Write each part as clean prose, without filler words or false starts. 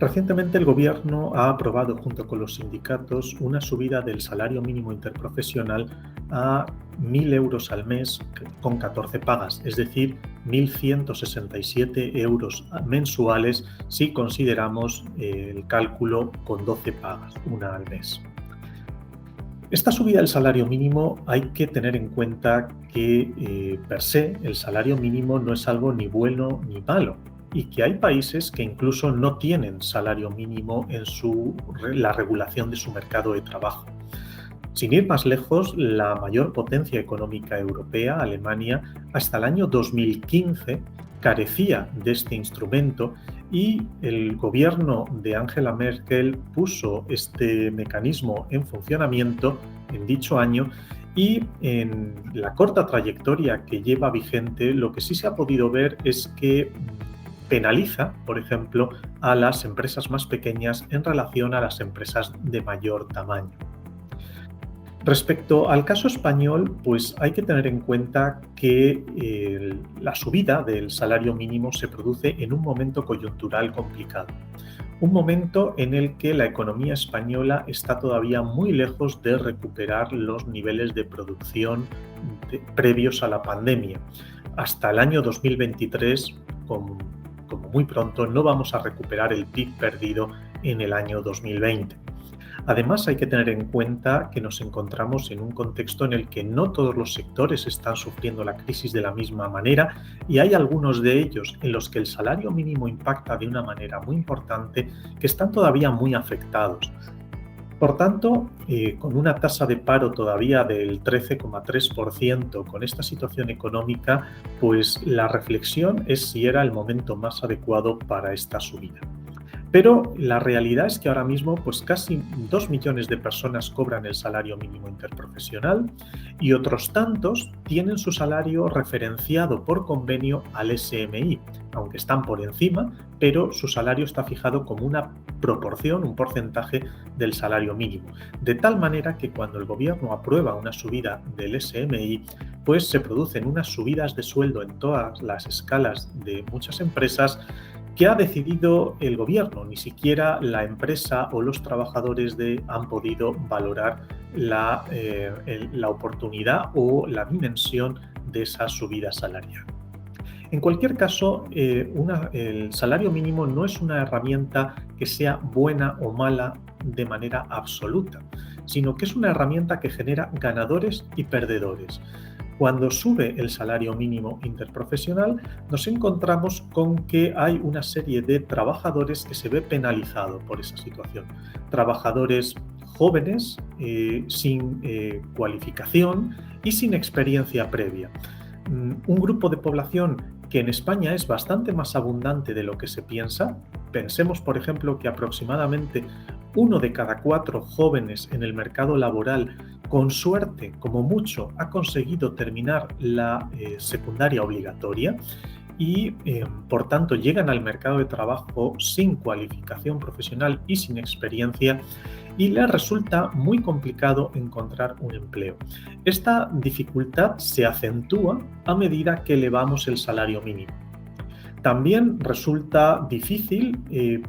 Recientemente el Gobierno ha aprobado junto con los sindicatos una subida del salario mínimo interprofesional a 1.000 euros al mes con 14 pagas, es decir, 1.167 euros mensuales si consideramos el cálculo con 12 pagas, una al mes. Esta subida del salario mínimo hay que tener en cuenta que per se el salario mínimo no es algo ni bueno ni malo y que hay países que incluso no tienen salario mínimo en la regulación de su mercado de trabajo. Sin ir más lejos, la mayor potencia económica europea, Alemania, hasta el año 2015 carecía de este instrumento y el gobierno de Angela Merkel puso este mecanismo en funcionamiento en dicho año y en la corta trayectoria que lleva vigente, lo que sí se ha podido ver es que penaliza, por ejemplo, a las empresas más pequeñas en relación a las empresas de mayor tamaño. Respecto al caso español, pues hay que tener en cuenta que la subida del salario mínimo se produce en un momento coyuntural complicado, un momento en el que la economía española está todavía muy lejos de recuperar los niveles de producción previos a la pandemia. Hasta el año 2023, como muy pronto, no vamos a recuperar el PIB perdido en el año 2020. Además, hay que tener en cuenta que nos encontramos en un contexto en el que no todos los sectores están sufriendo la crisis de la misma manera y hay algunos de ellos en los que el salario mínimo impacta de una manera muy importante que están todavía muy afectados. Por tanto, con una tasa de paro todavía del 13,3%, con esta situación económica, pues la reflexión es si era el momento más adecuado para esta subida. Pero la realidad es que ahora mismo pues casi 2 millones de personas cobran el salario mínimo interprofesional y otros tantos tienen su salario referenciado por convenio al SMI, aunque están por encima, pero su salario está fijado como una proporción, un porcentaje del salario mínimo. De tal manera que cuando el gobierno aprueba una subida del SMI, pues se producen unas subidas de sueldo en todas las escalas de muchas empresas que ha decidido el gobierno, ni siquiera la empresa o los trabajadores han podido valorar la oportunidad o la dimensión de esa subida salarial. En cualquier caso, el salario mínimo no es una herramienta que sea buena o mala de manera absoluta, sino que es una herramienta que genera ganadores y perdedores. Cuando sube el salario mínimo interprofesional, nos encontramos con que hay una serie de trabajadores que se ve penalizado por esa situación. Trabajadores jóvenes, sin cualificación y sin experiencia previa. Un grupo de población que en España es bastante más abundante de lo que se piensa. Pensemos, por ejemplo, que aproximadamente 1 de cada 4 jóvenes en el mercado laboral, con suerte, como mucho, ha conseguido terminar la secundaria obligatoria y, por tanto, llegan al mercado de trabajo sin cualificación profesional y sin experiencia y les resulta muy complicado encontrar un empleo. Esta dificultad se acentúa a medida que elevamos el salario mínimo. También resulta difícil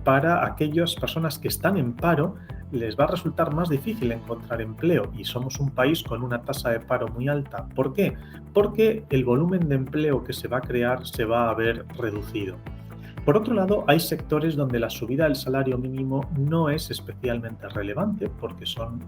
para aquellas personas que están en paro, les va a resultar más difícil encontrar empleo y somos un país con una tasa de paro muy alta. ¿Por qué? Porque el volumen de empleo que se va a crear se va a ver reducido. Por otro lado, hay sectores donde la subida del salario mínimo no es especialmente relevante porque son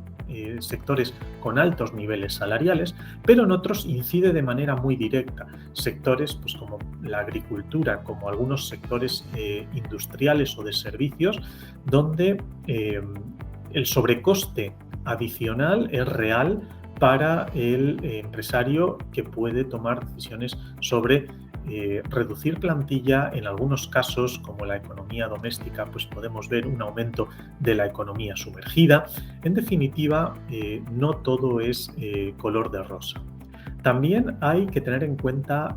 sectores con altos niveles salariales, pero en otros incide de manera muy directa. Sectores pues, como la agricultura, como algunos sectores industriales o de servicios, donde el sobrecoste adicional es real para el empresario que puede tomar decisiones sobre reducir plantilla. En algunos casos, como la economía doméstica, pues podemos ver un aumento de la economía sumergida. En definitiva, no todo es color de rosa. También hay que tener en cuenta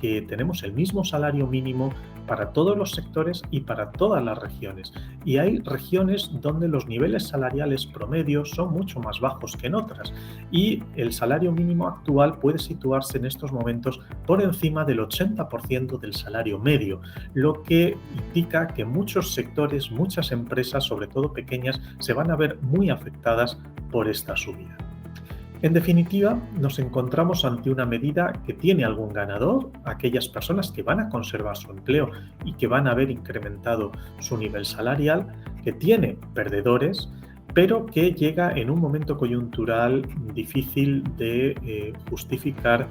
que tenemos el mismo salario mínimo para todos los sectores y para todas las regiones. Y hay regiones donde los niveles salariales promedios son mucho más bajos que en otras. Y el salario mínimo actual puede situarse en estos momentos por encima del 80% del salario medio, lo que indica que muchos sectores, muchas empresas, sobre todo pequeñas, se van a ver muy afectadas por esta subida. En definitiva, nos encontramos ante una medida que tiene algún ganador, aquellas personas que van a conservar su empleo y que van a haber incrementado su nivel salarial, que tiene perdedores, pero que llega en un momento coyuntural difícil de justificar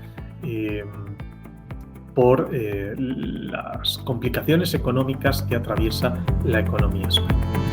por las complicaciones económicas que atraviesa la economía española.